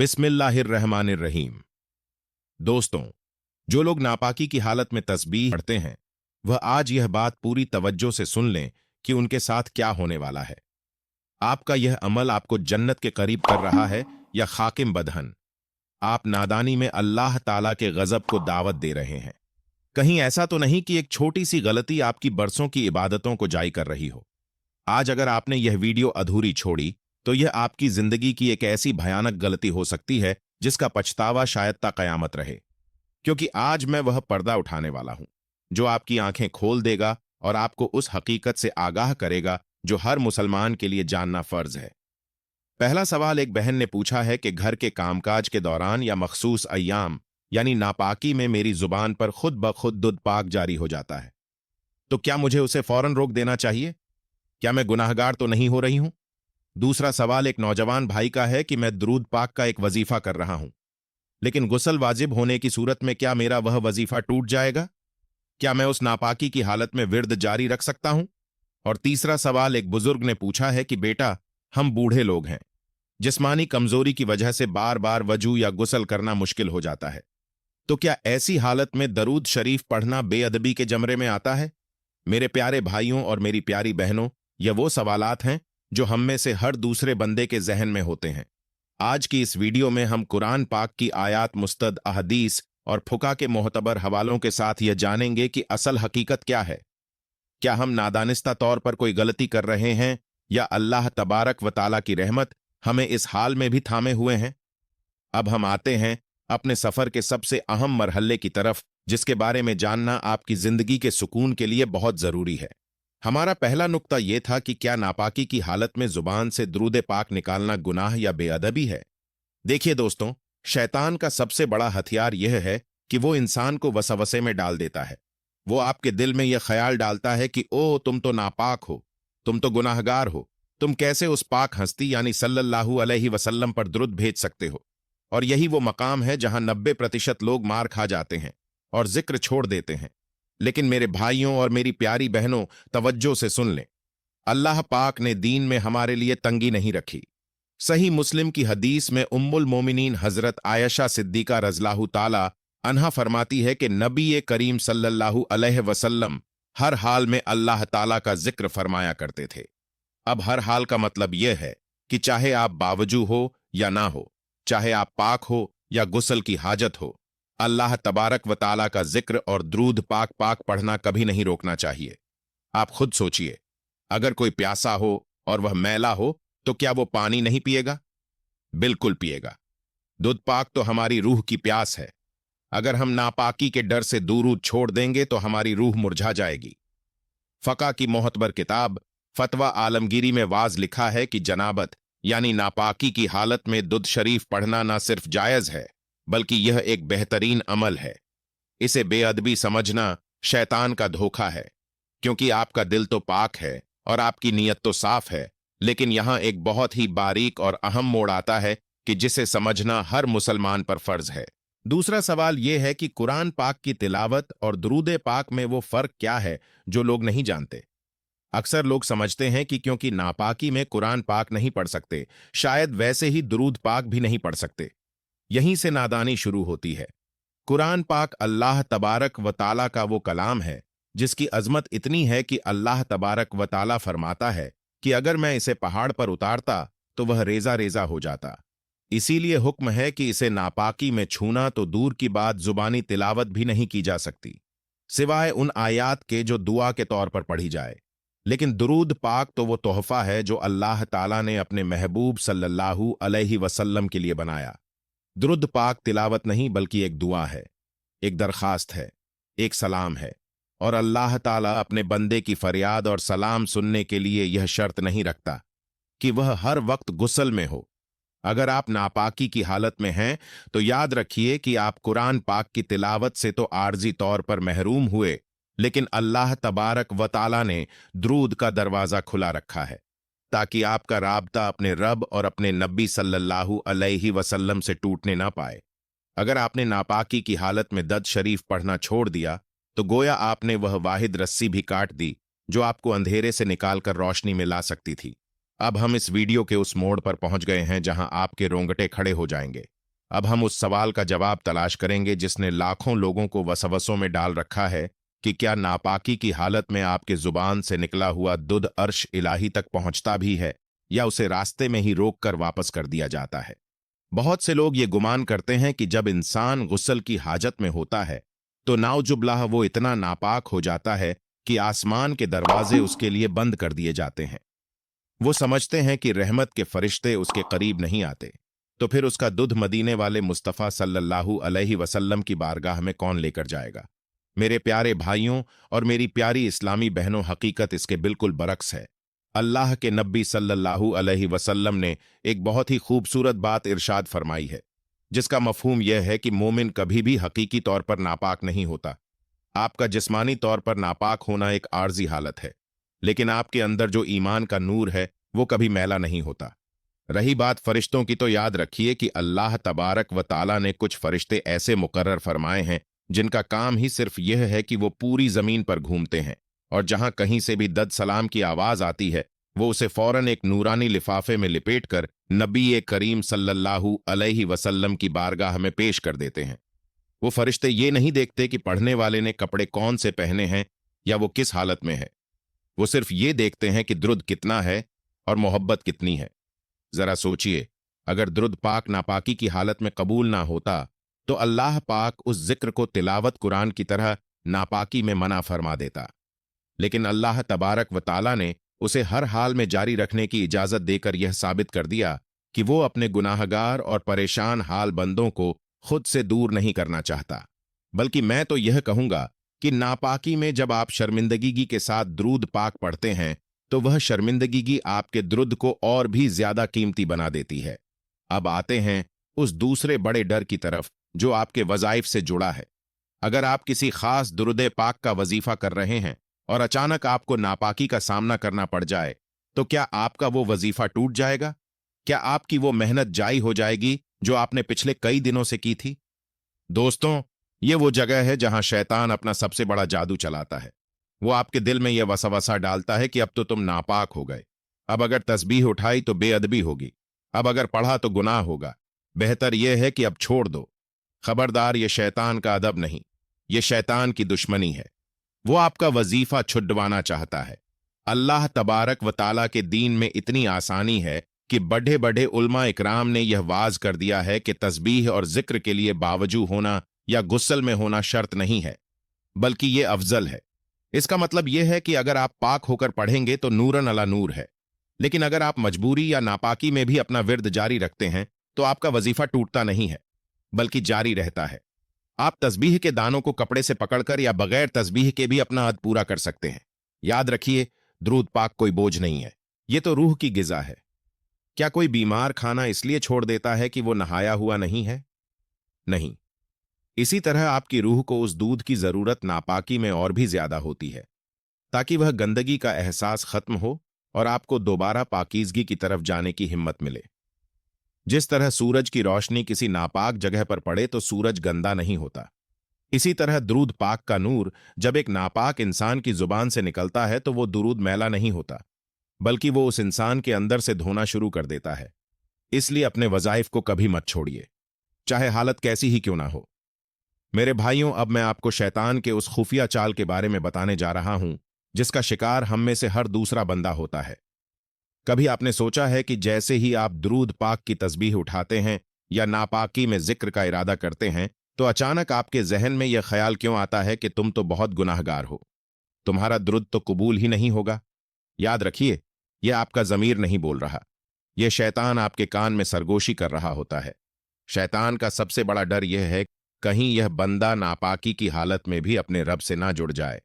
बिस्मिल्लाहिर्रहमानिर्रहीम। दोस्तों, जो लोग नापाकी की हालत में तस्बीह पढ़ते हैं, वह आज यह बात पूरी तवज्जो से सुन लें कि उनके साथ क्या होने वाला है। आपका यह अमल आपको जन्नत के करीब कर रहा है या खाकिम बदहन। आप नादानी में अल्लाह ताला के गजब को दावत दे रहे हैं। कहीं ऐसा तो नहीं कि एक छोटी सी गलती आपकी बरसों की इबादतों को जाई कर रही हो। आज अगर आपने यह वीडियो अधूरी छोड़ी तो यह आपकी जिंदगी की एक ऐसी भयानक गलती हो सकती है जिसका पछतावा शायद ता कयामत रहे। क्योंकि आज मैं वह पर्दा उठाने वाला हूं जो आपकी आंखें खोल देगा और आपको उस हकीकत से आगाह करेगा जो हर मुसलमान के लिए जानना फर्ज है। पहला सवाल एक बहन ने पूछा है कि घर के कामकाज के दौरान या मखसूस अय्याम यानी नापाकी में मेरी जुबान पर खुद ब खुद दुध पाक जारी हो जाता है, तो क्या मुझे उसे फौरन रोक देना चाहिए? क्या मैं गुनाहगार तो नहीं हो रही हूं? दूसरा सवाल एक नौजवान भाई का है कि मैं दरूद पाक का एक वजीफा कर रहा हूं, लेकिन गुस्ल वाजिब होने की सूरत में क्या मेरा वह वजीफा टूट जाएगा? क्या मैं उस नापाकी की हालत में विर्द जारी रख सकता हूं? और तीसरा सवाल एक बुजुर्ग ने पूछा है कि बेटा, हम बूढ़े लोग हैं, जिस्मानी कमजोरी की वजह से बार बार वजू या गुस्ल करना मुश्किल हो जाता है, तो क्या ऐसी हालत में दरूद शरीफ पढ़ना बेअदबी के जमरे में आता है? मेरे प्यारे भाइयों और मेरी प्यारी बहनों, ये वो सवालात हैं जो हम में से हर दूसरे बंदे के जहन में होते हैं। आज की इस वीडियो में हम कुरान पाक की आयात, मुस्तद अहदीस और फुका के मोहतबर हवालों के साथ यह जानेंगे कि असल हकीकत क्या है। क्या हम नादानिस्ता तौर पर कोई गलती कर रहे हैं या अल्लाह तबारक व ताला की रहमत हमें इस हाल में भी थामे हुए हैं? अब हम आते हैं अपने सफर के सबसे अहम मरहले की तरफ, जिसके बारे में जानना आपकी जिंदगी के सुकून के लिए बहुत जरूरी है। हमारा पहला नुक्ता यह था कि क्या नापाकी की हालत में जुबान से दुरूद पाक निकालना गुनाह या बेअदबी है? देखिए दोस्तों, शैतान का सबसे बड़ा हथियार यह है कि वो इंसान को वसवसे में डाल देता है। वो आपके दिल में यह ख्याल डालता है कि ओ तुम तो नापाक हो, तुम तो गुनाहगार हो, तुम कैसे उस पाक हस्ती यानी सल्लल्लाहु अलैहि वसल्लम पर दुरूद भेज सकते हो? और यही वो मकाम है जहां 90% लोग मार खा जाते हैं और जिक्र छोड़ देते हैं। लेकिन मेरे भाइयों और मेरी प्यारी बहनों, तवज्जो से सुन लें। अल्लाह पाक ने दीन में हमारे लिए तंगी नहीं रखी। सही मुस्लिम की हदीस में उम्मुल मोमिनीन हजरत आयशा सिद्दीका रज़ियल्लाहु ताला अन्हा फरमाती है कि नबी करीम सल्लल्लाहु अलैहि वसल्लम हर हाल में अल्लाह ताला का जिक्र फरमाया करते थे। अब हर हाल का मतलब यह है कि चाहे आप बावजू हो या ना हो, चाहे आप पाक हो या गुस्ल की हाजत हो, अल्लाह तबारक व ताला का जिक्र और द्रूद पाक पाक पढ़ना कभी नहीं रोकना चाहिए। आप खुद सोचिए, अगर कोई प्यासा हो और वह मैला हो तो क्या वो पानी नहीं पिएगा? बिल्कुल पिएगा। दूध पाक तो हमारी रूह की प्यास है। अगर हम नापाकी के डर से दूरूद छोड़ देंगे तो हमारी रूह मुरझा जाएगी। फका की मोहतबर किताब फतवा आलमगीरी में वाज लिखा है कि जनाबत यानी नापाकी की हालत में दुध शरीफ पढ़ना ना सिर्फ जायज है बल्कि यह एक बेहतरीन अमल है। इसे बेअदबी समझना शैतान का धोखा है, क्योंकि आपका दिल तो पाक है और आपकी नीयत तो साफ है, लेकिन यहां एक बहुत ही बारीक और अहम मोड़ आता है कि जिसे समझना हर मुसलमान पर फर्ज है। दूसरा सवाल यह है कि कुरान पाक की तिलावत और दुरूद पाक में वो फर्क क्या है जो लोग नहीं जानते। अक्सर लोग समझते हैं कि क्योंकि नापाकी में कुरान पाक नहीं पढ़ सकते, शायद वैसे ही दुरूद पाक भी नहीं पढ़ सकते। यहीं से नादानी शुरू होती है। कुरान पाक अल्लाह तबारक व ताला का वो कलाम है जिसकी अजमत इतनी है कि अल्लाह तबारक व ताला फरमाता है कि अगर मैं इसे पहाड़ पर उतारता तो वह रेजा रेजा हो जाता। इसीलिए हुक्म है कि इसे नापाकी में छूना तो दूर की बात जुबानी तिलावत भी नहीं की जा सकती, सिवाय उन आयात के जो दुआ के तौर पर पढ़ी जाए। लेकिन दुरूद पाक तो वो तोहफा है जो अल्लाह ताला ने अपने महबूब सल्लल्लाहु अलैहि वसल्लम के लिए बनाया। दुरूद पाक तिलावत नहीं बल्कि एक दुआ है, एक दरखास्त है, एक सलाम है। और अल्लाह ताला अपने बंदे की फरियाद और सलाम सुनने के लिए यह शर्त नहीं रखता कि वह हर वक्त गुस्ल में हो। अगर आप नापाकी की हालत में हैं तो याद रखिए कि आप कुरान पाक की तिलावत से तो आर्जी तौर पर महरूम हुए, लेकिन अल्लाह तबारक व ताला ने द्रूद का दरवाज़ा खुला रखा है ताकि आपका राबता अपने रब और अपने नबी सल्लल्लाहु अलैहि वसल्लम से टूटने ना पाए। अगर आपने नापाकी की हालत में दद शरीफ पढ़ना छोड़ दिया तो गोया आपने वह वाहिद रस्सी भी काट दी जो आपको अंधेरे से निकालकर रोशनी में ला सकती थी। अब हम इस वीडियो के उस मोड़ पर पहुंच गए हैं जहां आपके रोंगटे खड़े हो जाएंगे। अब हम उस सवाल का जवाब तलाश करेंगे जिसने लाखों लोगों को वसवसों में डाल रखा है कि क्या नापाकी की हालत में आपके जुबान से निकला हुआ दुध अर्श इलाही तक पहुंचता भी है या उसे रास्ते में ही रोककर वापस कर दिया जाता है। बहुत से लोग ये गुमान करते हैं कि जब इंसान गुस्ल की हाजत में होता है तो नाउजुबिल्लाह वो इतना नापाक हो जाता है कि आसमान के दरवाजे उसके लिए बंद कर दिए जाते हैं। वो समझते हैं कि रहमत के फरिश्ते उसके करीब नहीं आते, तो फिर उसका दूध मदीने वाले मुस्तफ़ा सल्लल्लाहु अलैहि वसल्लम की बारगाह में कौन लेकर जाएगा। मेरे प्यारे भाइयों और मेरी प्यारी इस्लामी बहनों, हकीकत इसके बिल्कुल बरक्स है। अल्लाह के नबी सल्लल्लाहु अलैहि वसल्लम ने एक बहुत ही खूबसूरत बात इरशाद फरमाई है, जिसका मफहूम यह है कि मोमिन कभी भी हकीकी तौर पर नापाक नहीं होता। आपका जिस्मानी तौर पर नापाक होना एक आर्जी हालत है, लेकिन आपके अंदर जो ईमान का नूर है वो कभी मैला नहीं होता। रही बात फरिश्तों की, तो याद रखिए कि अल्लाह तबारक व ताला ने कुछ फरिश्ते ऐसे मुकर्रर फरमाए हैं जिनका काम ही सिर्फ यह है कि वो पूरी जमीन पर घूमते हैं और जहां कहीं से भी दद सलाम की आवाज आती है वो उसे फौरन एक नूरानी लिफाफे में लिपेटकर नबी करीम सल्लल्लाहु अलैहि वसल्लम की बारगाह में पेश कर देते हैं। वो फरिश्ते ये नहीं देखते कि पढ़ने वाले ने कपड़े कौन से पहने हैं या वो किस हालत में है। वो सिर्फ ये देखते हैं कि दुरूद कितना है और मोहब्बत कितनी है। जरा सोचिए, अगर दुरूद पाक नापाकी की हालत में कबूल ना होता तो अल्लाह पाक उस जिक्र को तिलावत कुरान की तरह नापाकी में मना फरमा देता, लेकिन अल्लाह तबारक व ताला ने उसे हर हाल में जारी रखने की इजाजत देकर यह साबित कर दिया कि वो अपने गुनाहगार और परेशान हाल बंदों को खुद से दूर नहीं करना चाहता। बल्कि मैं तो यह कहूंगा कि नापाकी में जब आप शर्मिंदगी के साथ दुरूद पाक पढ़ते हैं तो वह शर्मिंदगी आपके दुरूद को और भी ज्यादा कीमती बना देती है। अब आते हैं उस दूसरे बड़े डर की तरफ जो आपके वज़ाइफ से जुड़ा है। अगर आप किसी खास दुरूद पाक का वजीफा कर रहे हैं और अचानक आपको नापाकी का सामना करना पड़ जाए तो क्या आपका वो वजीफा टूट जाएगा? क्या आपकी वो मेहनत जाई हो जाएगी जो आपने पिछले कई दिनों से की थी? दोस्तों, ये वो जगह है जहां शैतान अपना सबसे बड़ा जादू चलाता है। वो आपके दिल में यह वसवसा डालता है कि अब तो तुम नापाक हो गए, अब अगर तस्बीह उठाई तो बेअदबी होगी, अब अगर पढ़ा तो गुनाह होगा, बेहतर यह है कि अब छोड़ दो। खबरदार, ये शैतान का अदब नहीं, ये शैतान की दुश्मनी है। वो आपका वजीफा छुड़वाना चाहता है। अल्लाह तबारक व ताला के दीन में इतनी आसानी है कि बड़े बड़े उलमा इकराम ने यह वाज कर दिया है कि तस्बीह और जिक्र के लिए बावजू होना या गुस्ल में होना शर्त नहीं है, बल्कि ये अफजल है। इसका मतलब यह है कि अगर आप पाक होकर पढ़ेंगे तो नूरन अला नूर है, लेकिन अगर आप मजबूरी या नापाकी में भी अपना विर्द जारी रखते हैं तो आपका वजीफा टूटता नहीं है, बल्कि जारी रहता है। आप तस्बीह के दानों को कपड़े से पकड़कर या बगैर तस्बीह के भी अपना हद पूरा कर सकते हैं। याद रखिए, दुरूद पाक कोई बोझ नहीं है, ये तो रूह की गिज़ा है। क्या कोई बीमार खाना इसलिए छोड़ देता है कि वो नहाया हुआ नहीं है? नहीं। इसी तरह आपकी रूह को उस दूध की जरूरत नापाकी में और भी ज्यादा होती है, ताकि वह गंदगी का एहसास खत्म हो और आपको दोबारा पाकीज़गी की तरफ जाने की हिम्मत मिले। जिस तरह सूरज की रोशनी किसी नापाक जगह पर पड़े तो सूरज गंदा नहीं होता, इसी तरह दुरूद पाक का नूर जब एक नापाक इंसान की जुबान से निकलता है तो वो दुरूद मैला नहीं होता, बल्कि वो उस इंसान के अंदर से धोना शुरू कर देता है। इसलिए अपने वज़ाइफ को कभी मत छोड़िए, चाहे हालत कैसी ही क्यों ना हो। मेरे भाइयों, अब मैं आपको शैतान के उस खुफिया चाल के बारे में बताने जा रहा हूं जिसका शिकार हम में से हर दूसरा बंदा होता है। कभी आपने सोचा है कि जैसे ही आप दुरूद पाक की तस्बीह उठाते हैं या नापाकी में जिक्र का इरादा करते हैं तो अचानक आपके जहन में यह ख्याल क्यों आता है कि तुम तो बहुत गुनाहगार हो, तुम्हारा दुरूद तो कबूल ही नहीं होगा? याद रखिए, यह आपका ज़मीर नहीं बोल रहा, यह शैतान आपके कान में सरगोशी कर रहा होता है। शैतान का सबसे बड़ा डर यह है कहीं यह बंदा नापाकी की हालत में भी अपने रब से ना जुड़ जाए।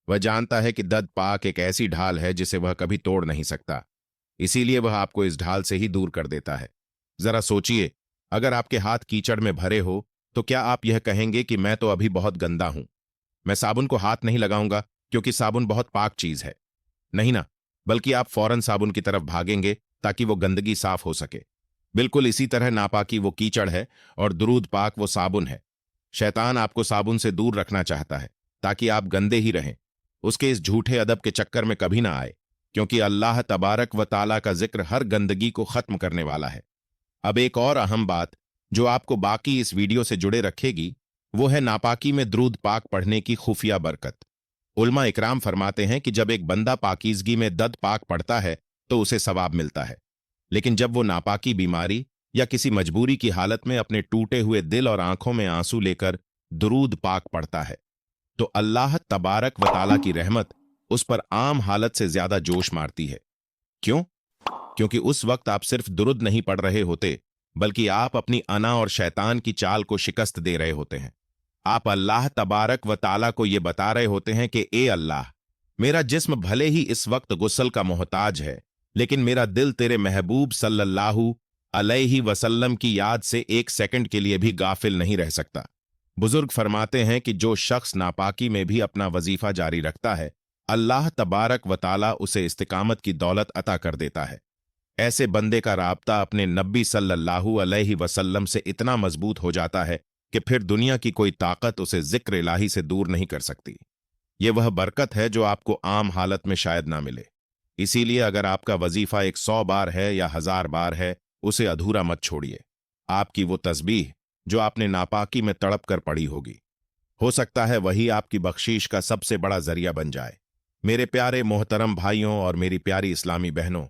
वह जानता है कि दद पाक एक ऐसी ढाल है जिसे वह कभी तोड़ नहीं सकता, इसीलिए वह आपको इस ढाल से ही दूर कर देता है। जरा सोचिए, अगर आपके हाथ कीचड़ में भरे हो तो क्या आप यह कहेंगे कि मैं तो अभी बहुत गंदा हूं, मैं साबुन को हाथ नहीं लगाऊंगा क्योंकि साबुन बहुत पाक चीज है? नहीं ना, बल्कि आप फौरन साबुन की तरफ भागेंगे ताकि वो गंदगी साफ हो सके। बिल्कुल इसी तरह नापाकी वो कीचड़ है और दुरूद पाक वो साबुन है। शैतान आपको साबुन से दूर रखना चाहता है ताकि आप गंदे ही रहें, उसके इस झूठे अदब के चक्कर में कभी ना आए। क्योंकि अल्लाह तबारक व ताला का जिक्र हर गंदगी को खत्म करने वाला है। अब एक और अहम बात जो आपको बाकी इस वीडियो से जुड़े रखेगी, वो है नापाकी में दुरूद पाक पढ़ने की खुफिया बरकत। उलमा इकराम फरमाते हैं कि जब एक बंदा पाकीज़गी में दद पाक पढ़ता है तो उसे सवाब मिलता है, लेकिन जब वो नापाकी बीमारी या किसी मजबूरी की हालत में अपने टूटे हुए दिल और आंखों में आंसू लेकर दुरूद पाक पढ़ता है तो अल्लाह तबारक व ताला की रहमत उस पर आम हालत से ज्यादा जोश मारती है। क्यों? क्योंकि उस वक्त आप सिर्फ दुरूद नहीं पढ़ रहे होते, बल्कि आप अपनी अना और शैतान की चाल को शिकस्त दे रहे होते हैं। आप अल्लाह तबारक व ताला को यह बता रहे होते हैं कि ए अल्लाह, मेरा जिस्म भले ही इस वक्त गुस्ल का मोहताज है, लेकिन मेरा दिल तेरे महबूब सल्लल्लाहु अलैहि वसल्लम की याद से एक सेकंड के लिए भी गाफिल नहीं रह सकता। बुजुर्ग फरमाते हैं कि जो शख्स नापाकी में भी अपना वजीफा जारी रखता है, अल्लाह तबारक व ताला उसे इस्तिकामत की दौलत अता कर देता है। ऐसे बंदे का राब्ता अपने नबी सल्लल्लाहु अलैहि वसल्लम से इतना मजबूत हो जाता है कि फिर दुनिया की कोई ताकत उसे जिक्र इलाही से दूर नहीं कर सकती। ये वह बरकत है जो आपको आम हालत में शायद ना मिले। इसीलिए अगर आपका वजीफा 100 बार है या 1000 बार है, उसे अधूरा मत छोड़िए। आपकी वो तस्बीह जो आपने नापाकी में तड़प कर पढ़ी होगी, हो सकता है वही आपकी बख्शीश का सबसे बड़ा जरिया बन जाए। मेरे प्यारे मोहतरम भाइयों और मेरी प्यारी इस्लामी बहनों,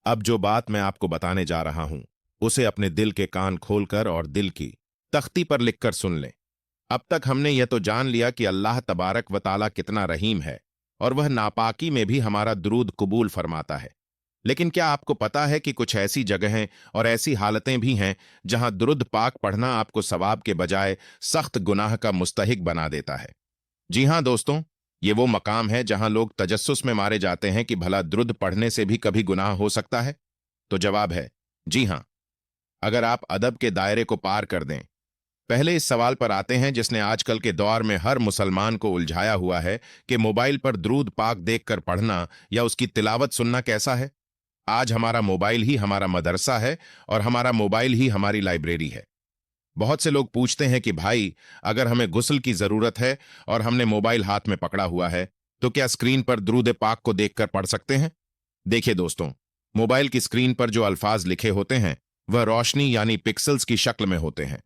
अब जो बात मैं आपको बताने जा रहा हूं, उसे अपने दिल के कान खोलकर और दिल की तख्ती पर लिखकर सुन लें। अब तक हमने यह तो जान लिया कि अल्लाह तबारक व ताला कितना रहीम है और वह नापाकी में भी हमारा दुरूद कबूल फरमाता है। लेकिन क्या आपको पता है कि कुछ ऐसी जगहें और ऐसी हालतें भी हैं जहां दुरूद पाक पढ़ना आपको सवाब के बजाय सख्त गुनाह का मुस्तहिक बना देता है? जी हां दोस्तों, ये वो मकाम है जहां लोग तजस्सुस में मारे जाते हैं कि भला दुरूद पढ़ने से भी कभी गुनाह हो सकता है। तो जवाब है जी हां, अगर आप अदब के दायरे को पार कर दें। पहले इस सवाल पर आते हैं जिसने आजकल के दौर में हर मुसलमान को उलझाया हुआ है कि मोबाइल पर दुरूद पाक देखकर पढ़ना या उसकी तिलावत सुनना कैसा है। आज हमारा मोबाइल ही हमारा मदरसा है और हमारा मोबाइल ही हमारी लाइब्रेरी है। बहुत से लोग पूछते हैं कि भाई, अगर हमें गुस्ल की जरूरत है और हमने मोबाइल हाथ में पकड़ा हुआ है, तो क्या स्क्रीन पर दुरूद पाक को देखकर पढ़ सकते हैं? देखिए दोस्तों, मोबाइल की स्क्रीन पर जो अल्फाज लिखे होते हैं वह रोशनी यानी पिक्सल्स की शक्ल में होते हैं।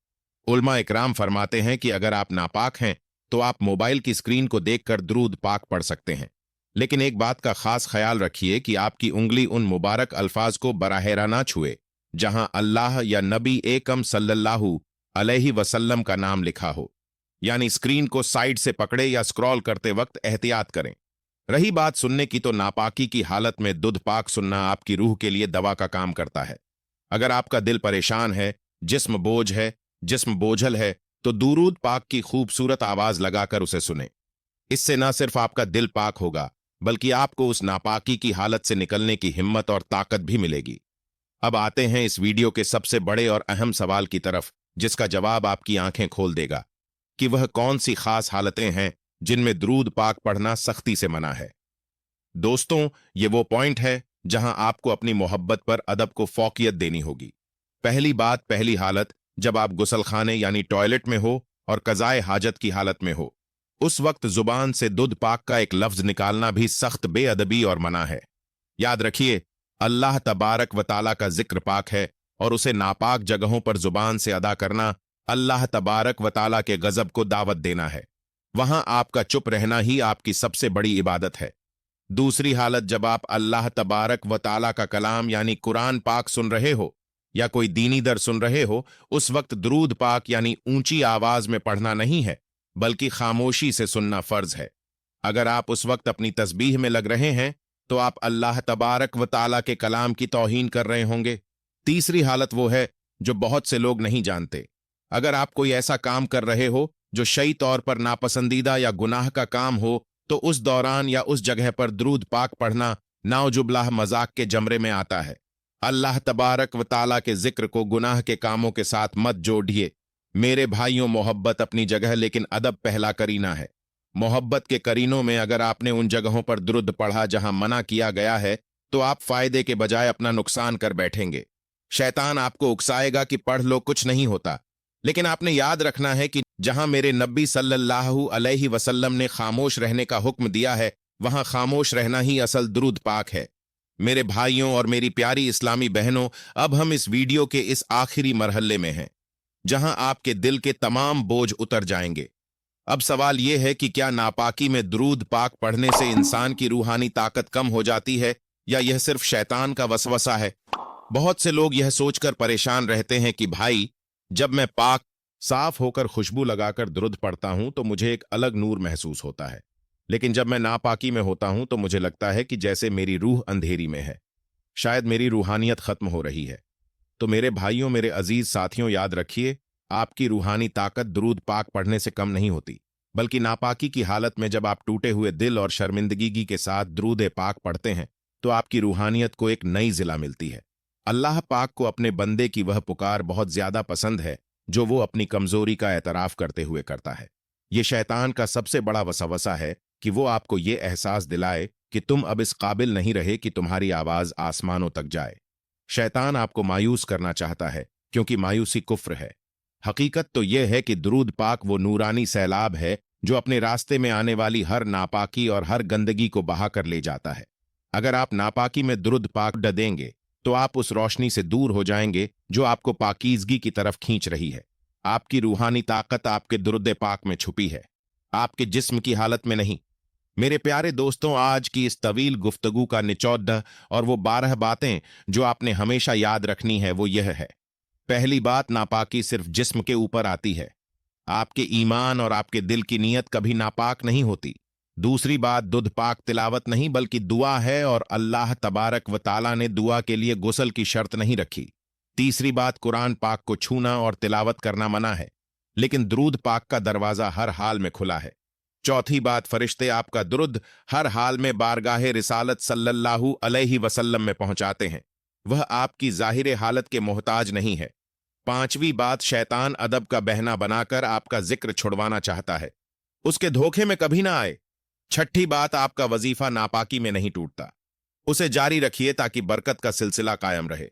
उलमा इकराम फरमाते हैं कि अगर आप नापाक हैं तो आप मोबाइल की स्क्रीन को देखकर दुरूद पाक पढ़ सकते हैं, लेकिन एक बात का खास ख्याल रखिए कि आपकी उंगली उन मुबारक अल्फाज को बराहेरा ना छुए जहां अल्लाह या नबी एकम सल्लल्लाहु अलैहि वसल्लम का नाम लिखा हो। यानी स्क्रीन को साइड से पकड़े या स्क्रॉल करते वक्त एहतियात करें। रही बात सुनने की, तो नापाकी की हालत में दुध पाक सुनना आपकी रूह के लिए दवा का काम करता है। अगर आपका दिल परेशान है, जिस्म बोझल है, तो दुरूद पाक की खूबसूरत आवाज लगाकर उसे सुने। इससे न सिर्फ आपका दिल पाक होगा, बल्कि आपको उस नापाकी की हालत से निकलने की हिम्मत और ताकत भी मिलेगी। अब आते हैं इस वीडियो के सबसे बड़े और अहम सवाल की तरफ, जिसका जवाब आपकी आंखें खोल देगा कि वह कौन सी खास हालतें हैं जिनमें दुरूद पाक पढ़ना सख्ती से मना है। दोस्तों, ये वो पॉइंट है जहां आपको अपनी मोहब्बत पर अदब को फौकियत देनी होगी। पहली हालत, जब आप गुसलखाने यानी टॉयलेट में हो और कज़ाए हाजत की हालत में हो, उस वक्त जुबान से दुध पाक का एक लफ्ज निकालना भी सख्त बेअदबी और मना है। याद रखिए, अल्लाह तबारक व ताला का जिक्र पाक है और उसे नापाक जगहों पर जुबान से अदा करना अल्लाह तबारक व ताला के गजब को दावत देना है। वहां आपका चुप रहना ही आपकी सबसे बड़ी इबादत है। दूसरी हालत, जब आप अल्लाह तबारक व ताला का कलाम यानी कुरान पाक सुन रहे हो या कोई दीनी दर सुन रहे हो, उस वक्त दुरूद पाक यानी ऊंची आवाज में पढ़ना नहीं है, बल्कि खामोशी से सुनना फर्ज है। अगर आप उस वक्त अपनी तस्बीह में लग रहे हैं तो आप अल्लाह तबारक व ताला के कलाम की तौहीन कर रहे होंगे। तीसरी हालत वो है जो बहुत से लोग नहीं जानते। अगर आप कोई ऐसा काम कर रहे हो जो शई तौर पर नापसंदीदा या गुनाह का काम हो, तो उस दौरान या उस जगह पर दुरूद पाक पढ़ना नाउजुबिल्लाह मजाक के जमरे में आता है। अल्लाह तबारक व ताला के जिक्र को गुनाह के कामों के साथ मत जोड़िए। मेरे भाइयों, मोहब्बत अपनी जगह, लेकिन अदब पहला करीना है। मोहब्बत के करीनों में अगर आपने उन जगहों पर दुरूद पढ़ा जहां मना किया गया है, तो आप फायदे के बजाय अपना नुकसान कर बैठेंगे। शैतान आपको उकसाएगा कि पढ़ लो, कुछ नहीं होता। लेकिन आपने याद रखना है कि जहां मेरे नबी सल्लल्लाहु अलैहि वसल्लम ने खामोश रहने का हुक्म दिया है, वहां खामोश रहना ही असल दुरूद पाक है। मेरे भाइयों और मेरी प्यारी इस्लामी बहनों, अब हम इस वीडियो के इस आखिरी मरहले में हैं जहां आपके दिल के तमाम बोझ उतर जाएंगे। अब सवाल यह है कि क्या नापाकी में दुरूद पाक पढ़ने से इंसान की रूहानी ताकत कम हो जाती है या यह सिर्फ शैतान का वसवसा है। बहुत से लोग यह सोचकर परेशान रहते हैं कि भाई, जब मैं पाक साफ होकर खुशबू लगाकर दुरूद पढ़ता हूं तो मुझे एक अलग नूर महसूस होता है, लेकिन जब मैं नापाकी में होता हूं तो मुझे लगता है कि जैसे मेरी रूह अंधेरी में है, शायद मेरी रूहानियत खत्म हो रही है। तो मेरे भाइयों, मेरे अजीज साथियों, याद रखिए, आपकी रूहानी ताकत दुरूद पाक पढ़ने से कम नहीं होती, बल्कि नापाकी की हालत में जब आप टूटे हुए दिल और शर्मिंदगी के साथ दुरूद पाक पढ़ते हैं तो आपकी रूहानियत को एक नई जिला मिलती है। अल्लाह पाक को अपने बंदे की वह पुकार बहुत ज्यादा पसंद है जो वो अपनी कमजोरी का एतराफ करते हुए करता है। ये शैतान का सबसे बड़ा वसवसा है कि वो आपको ये एहसास दिलाए कि तुम अब इस काबिल नहीं रहे कि तुम्हारी आवाज आसमानों तक जाए। शैतान आपको मायूस करना चाहता है क्योंकि मायूसी कुफ्र है। हकीकत तो यह है कि दुरूद पाक वो नूरानी सैलाब है जो अपने रास्ते में आने वाली हर नापाकी और हर गंदगी को बहा कर ले जाता है। अगर आप नापाकी में दुरूद पाक देंगे तो आप उस रोशनी से दूर हो जाएंगे जो आपको पाकीज़गी की तरफ खींच रही है। आपकी रूहानी ताकत आपके दुरूद पाक में छुपी है, आपके जिस्म की हालत में नहीं। मेरे प्यारे दोस्तों, आज की इस तवील गुफ्तगू का निचोड़ और वो 12 बातें जो आपने हमेशा याद रखनी है वो यह है। पहली बात, नापाकी सिर्फ जिस्म के ऊपर आती है, आपके ईमान और आपके दिल की नीयत कभी नापाक नहीं होती। दूसरी बात, दुध पाक तिलावत नहीं बल्कि दुआ है और अल्लाह तबारक व ताला ने दुआ के लिए गुस्ल की शर्त नहीं रखी। तीसरी बात, कुरान पाक को छूना और तिलावत करना मना है, लेकिन दुरूद पाक का दरवाजा हर हाल में खुला है। चौथी बात, फरिश्ते आपका दुरूद हर हाल में बारगाहे रिसालत सल्लल्लाहु अलैहि वसल्लम में पहुंचाते हैं, वह आपकी जाहिर हालत के मोहताज नहीं है। पांचवी बात, शैतान अदब का बहना बनाकर आपका जिक्र छुड़वाना चाहता है, उसके धोखे में कभी ना आए। छठी बात, आपका वजीफा नापाकी में नहीं टूटता, उसे जारी रखिए ताकि बरकत का सिलसिला कायम रहे।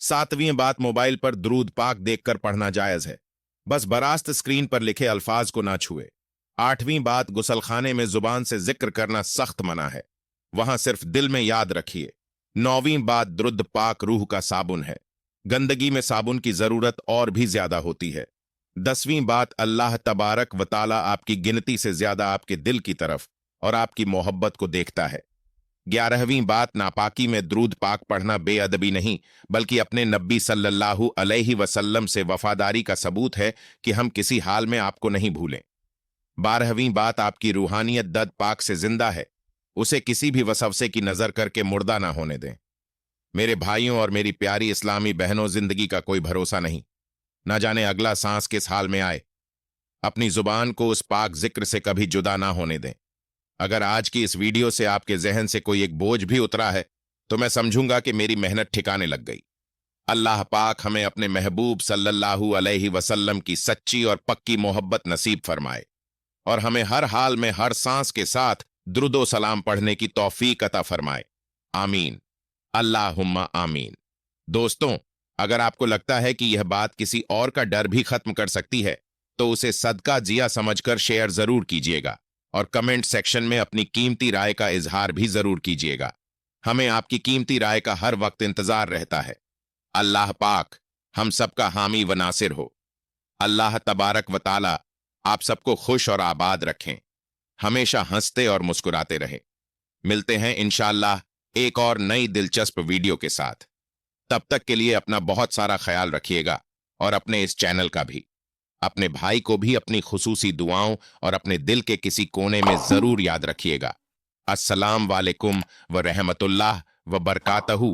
सातवीं बात, मोबाइल पर दुरूद पाक देखकर पढ़ना जायज है, बस बरास्त स्क्रीन पर लिखे अल्फाज को ना छुए। आठवीं बात, गुसलखाने में जुबान से जिक्र करना सख्त मना है, वहां सिर्फ दिल में याद रखिए। नौवीं बात, दुरूद पाक रूह का साबुन है, गंदगी में साबुन की जरूरत और भी ज्यादा होती है। 10वीं बात, अल्लाह तबारक व ताला आपकी गिनती से ज्यादा आपके दिल की तरफ और आपकी मोहब्बत को देखता है। 11वीं बात, नापाकी में दुरूद पाक पढ़ना बेअदबी नहीं बल्कि अपने नबी सल्लल्लाहु अलैहि वसल्लम से वफादारी का सबूत है कि हम किसी हाल में आपको नहीं भूलें। 12वीं बात, आपकी रूहानियत दद पाक से जिंदा है, उसे किसी भी वसवसे की नजर करके मुर्दा ना होने दें। मेरे भाइयों और मेरी प्यारी इस्लामी बहनों, जिंदगी का कोई भरोसा नहीं, ना जाने अगला सांस किस हाल में आए। अपनी जुबान को उस पाक जिक्र से कभी जुदा ना होने दें। अगर आज की इस वीडियो से आपके जहन से कोई एक बोझ भी उतरा है तो मैं समझूंगा कि मेरी मेहनत ठिकाने लग गई। अल्लाह पाक हमें अपने महबूब सल्लल्लाहु अलैहि वसल्लम की सच्ची और पक्की मोहब्बत नसीब फरमाए और हमें हर हाल में हर सांस के साथ दुरूदो सलाम पढ़ने की तौफीक अता फरमाए। आमीन, अल्लाहुम्मा आमीन। दोस्तों, अगर आपको लगता है कि यह बात किसी और का डर भी खत्म कर सकती है तो उसे सदका जिया समझकर शेयर जरूर कीजिएगा और कमेंट सेक्शन में अपनी कीमती राय का इजहार भी जरूर कीजिएगा। हमें आपकी कीमती राय का हर वक्त इंतजार रहता है। अल्लाह पाक हम सबका हामी व नासिर हो। अल्लाह तबारक व ताला आप सबको खुश और आबाद रखें, हमेशा हंसते और मुस्कुराते रहें। मिलते हैं इंशाअल्लाह एक और नई दिलचस्प वीडियो के साथ। तब तक के लिए अपना बहुत सारा ख्याल रखिएगा और अपने इस चैनल का भी। अपने भाई को भी अपनी खुसूसी दुआओं और अपने दिल के किसी कोने में जरूर याद रखिएगा। अस्सलाम वालेकुम व रहमतुल्लाह व बरकातहू।